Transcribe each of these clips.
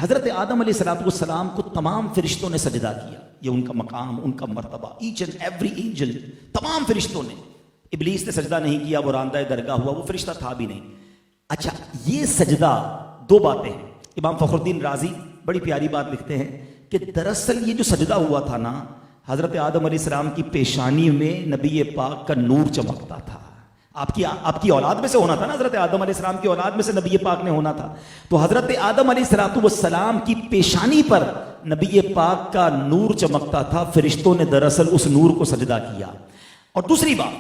حضرت آدم علیہ السلام کو تمام فرشتوں نے سجدہ کیا. یہ ان کا مقام، ان کا مرتبہ، ایچ اینڈ ایوری اینجل، تمام فرشتوں نے. ابلیس نے سجدہ نہیں کیا، وہ راندہ درگاہ ہوا، وہ فرشتہ تھا بھی نہیں. اچھا، یہ سجدہ دو باتیں ہیں. امام فخر الدین رازی بڑی پیاری بات لکھتے ہیں کہ دراصل یہ جو سجدہ ہوا تھا نا، حضرت آدم علیہ السلام کی پیشانی میں نبی پاک کا نور چمکتا تھا. آپ کی اولاد میں سے ہونا تھا نا، حضرت آدم علیہ السلام کی اولاد میں سے نبی پاک نے ہونا تھا. تو حضرت آدم علیہ السلام کی پیشانی پر نبی پاک کا نور چمکتا تھا. فرشتوں نے دراصل اس نور کو سجدہ کیا. اور دوسری بات،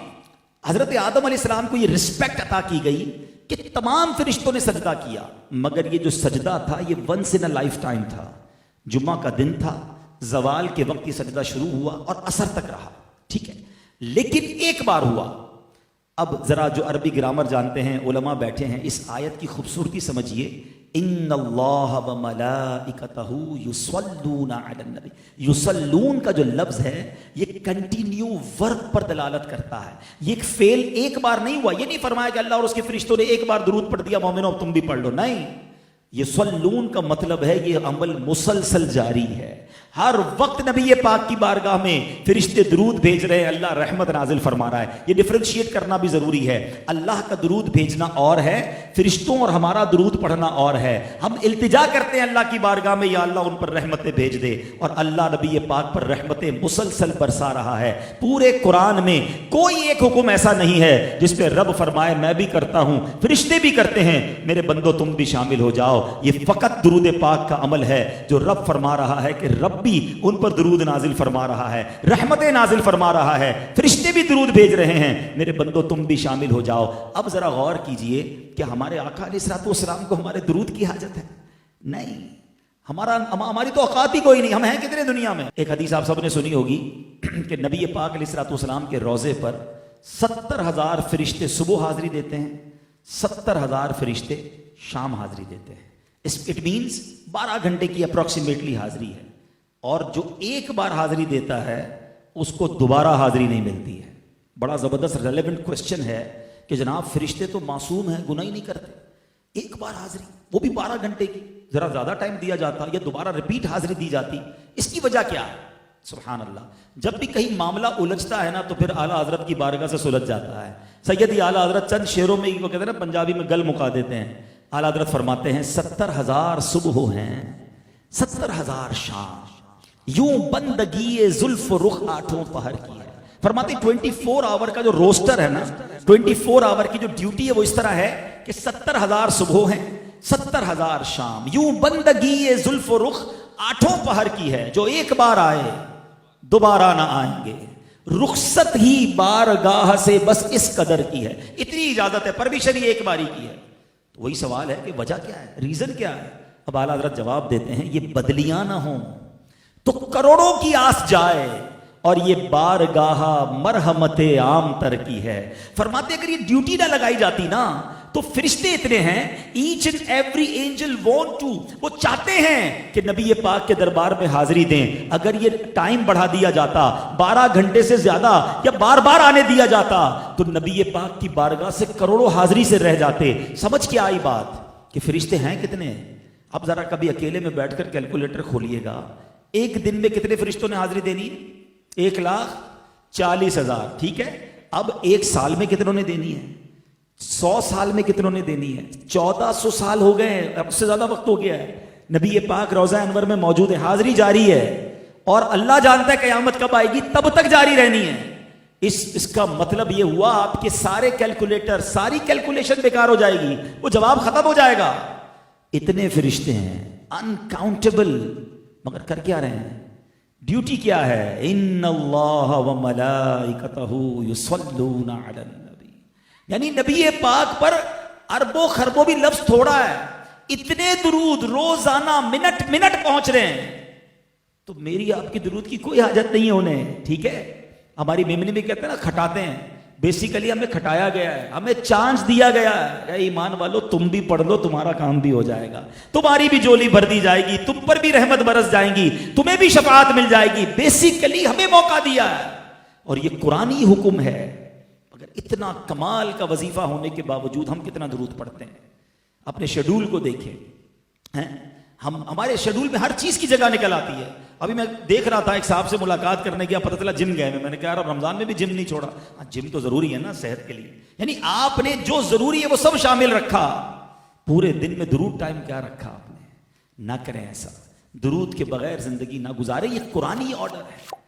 حضرت آدم علیہ السلام کو یہ رسپیکٹ عطا کی گئی کہ تمام فرشتوں نے سجدہ کیا، مگر یہ جو سجدہ تھا یہ once in a lifetime تھا. جمعہ کا دن تھا، زوال کے وقت یہ سجدہ شروع ہوا اور عصر تک رہا. ٹھیک ہے، لیکن ایک بار ہوا. اب ذرا جو عربی گرامر جانتے ہیں علماء بیٹھے ہیں، اس آیت کی خوبصورتی سمجھیے. ان اللہ وملائکتہ یصلون علی النبی. یصلون کا جو لفظ ہے یہ کنٹینیو ورب پر دلالت کرتا ہے. یہ ایک فعل ایک بار نہیں ہوا. یہ نہیں فرمایا کہ اللہ اور اس کے فرشتوں نے ایک بار درود پڑھ دیا مومنو تم بھی پڑھ لو. نہیں، یصلون کا مطلب ہے یہ عمل مسلسل جاری ہے. ہر وقت نبی پاک کی بارگاہ میں فرشتے درود بھیج رہے ہیں، اللہ رحمت نازل فرما رہا ہے. یہ ڈفرینشیٹ کرنا بھی ضروری ہے. اللہ کا درود بھیجنا اور ہے، فرشتوں اور ہمارا درود پڑھنا اور ہے. ہم التجا کرتے ہیں اللہ کی بارگاہ میں، یا اللہ ان پر رحمتیں بھیج دے، اور اللہ نبی پاک پر رحمتیں مسلسل برسا رہا ہے. پورے قرآن میں کوئی ایک حکم ایسا نہیں ہے جس پہ رب فرمائے میں بھی کرتا ہوں، فرشتے بھی کرتے ہیں، میرے بندو تم بھی شامل ہو جاؤ. یہ فقط درود پاک کا عمل ہے جو رب فرما رہا ہے کہ رب بھی ان پر درود نازل فرما رہا ہے، رحمتیں نازل فرما رہا ہے، فرشتے بھی درود بھیج رہے ہیں، میرے بندو تم بھی شامل ہو جاؤ. اب ذرا غور کیجئے کہ ہمارے آقا علیہ السلام کو ہمارے درود کی حاجت ہے؟ نہیں. ہماری تو اوقات ہی کوئی نہیں. ہم ہیں کتنے دنیا میں. ایک حدیث آپ سب نے سنی ہوگی کہ نبی پاک علیہ السلام کے روضے پر 70,000 فرشتے صبح حاضری دیتے ہیں، 70,000 فرشتے شام حاضری دیتے ہیں. اٹ مینز 12 گھنٹے کی اپروکسیمیٹلی حاضری ہے. اور جو ایک بار حاضری دیتا ہے اس کو دوبارہ حاضری نہیں ملتی ہے. بڑا زبردست ریلیونٹ کوشچن ہے کہ جناب فرشتے تو معصوم ہیں، گناہ ہی نہیں کرتے، ایک بار حاضری وہ بھی 12 گھنٹے کی، ذرا زیادہ ٹائم دیا جاتا یا دوبارہ ریپیٹ حاضری دی جاتی. اس کی وجہ کیا ہے؟ سبحان اللہ. جب بھی کہیں معاملہ الجھتا ہے نا تو پھر اعلیٰ حضرت کی بارگاہ سے سلجھ جاتا ہے. سیدی اعلیٰ حضرت چند شعروں میں وہ کہتے ہیں نا، پنجابی میں گل مکا دیتے ہیں. اعلیٰ حضرت فرماتے ہیں 70,000 صبح ہیں، 70,000 شام، یوں بندگی زلف رخ آٹھوں پہر کی ہے. فرماتے 24 آور کا جو روسٹر ہے نا، 24 آور کی جو ڈیوٹی ہے وہ اس طرح ہے کہ 70,000 صبح ہیں، 70,000 شام، یوں بندگی زلف رخ آٹھوں پہر کی ہے. جو ایک بار آئے دوبارہ نہ آئیں گے، رخصت ہی بارگاہ سے بس اس قدر کی ہے. اتنی اجازت ہے، پرمیشن ہی ایک باری کی ہے. تو وہی سوال ہے کہ وجہ کیا ہے، ریزن کیا ہے؟ اب اعلیٰ حضرت جواب دیتے ہیں یہ بدلیاں نہ ہوں تو کروڑوں کی آس جائے، اور یہ بارگاہ مرحمت عام تر کی ہے. فرماتے اگر یہ ڈیوٹی نہ لگائی جاتی نا تو فرشتے اتنے ہیں، each and every angel want to, وہ چاہتے ہیں کہ نبی پاک کے دربار میں حاضری دیں. اگر یہ ٹائم بڑھا دیا جاتا 12 گھنٹے سے زیادہ یا بار بار آنے دیا جاتا تو نبی پاک کی بارگاہ سے کروڑوں حاضری سے رہ جاتے. سمجھ کے آئی بات کہ فرشتے ہیں کتنے. اب ذرا کبھی اکیلے میں بیٹھ کر کیلکولیٹر کھولیے گا، ایک دن میں کتنے فرشتوں نے حاضری دینی ہے؟ 1,40,000. ٹھیک ہے، اب ایک سال میں کتنوں نے دینی ہے؟ 100 سال میں کتنوں نے دینی ہے؟ 1400 سال ہو گئے ہیں، اب سے زیادہ وقت ہو گیا ہے. نبی پاک روضہ انور میں موجود ہے، حاضری جاری ہے، اور اللہ جانتا ہے قیامت کب آئے گی، تب تک جاری رہنی ہے. اس کا مطلب یہ ہوا آپ کے سارے کیلکولیٹر، ساری کیلکولیشن بیکار ہو جائے گی، وہ جواب ختم ہو جائے گا. اتنے فرشتے ہیں انکاؤنٹیبل، مگر کر کیا رہے ہیں؟ ڈیوٹی کیا ہے؟ ان اللہ وملائکتہ یصلون علی النبی. یعنی نبی پاک پر اربوں خربوں بھی لفظ تھوڑا ہے، اتنے درود روزانہ منٹ منٹ پہنچ رہے ہیں. تو میری آپ کی درود کی کوئی حاجت نہیں ہے انہیں. ٹھیک ہے، ہماری میمنی میں کہتے ہیں نا کھٹاتے ہیں، بیسیکلی ہمیں کھٹایا گیا ہے، ہمیں چانس دیا گیا ہے. اے ایمان والو تم بھی پڑھ لو، تمہارا کام بھی ہو جائے گا، تمہاری بھی جولی بھر دی جائے گی، تم پر بھی رحمت برس جائیں گی، تمہیں بھی شفاعت مل جائے گی. بیسیکلی ہمیں موقع دیا ہے اور یہ قرآنی حکم ہے. مگر اتنا کمال کا وظیفہ ہونے کے باوجود ہم کتنا درود پڑھتے ہیں؟ اپنے شیڈول کو دیکھیں. ہمارے شیڈول میں ہر چیز کی جگہ نکل آتی ہے. ابھی میں دیکھ رہا تھا ایک صاحب سے ملاقات کرنے گیا, پتہ چلا جم گئے میں نے کہا یار رمضان میں بھی جم نہیں چھوڑا. جم تو ضروری ہے نا صحت کے لیے, یعنی آپ نے جو ضروری ہے وہ سب شامل رکھا. پورے دن میں درود ٹائم کیا رکھا آپ نے؟ نہ کریں ایسا, درود کے بغیر زندگی نہ گزارے. یہ قرآنی آرڈر ہے.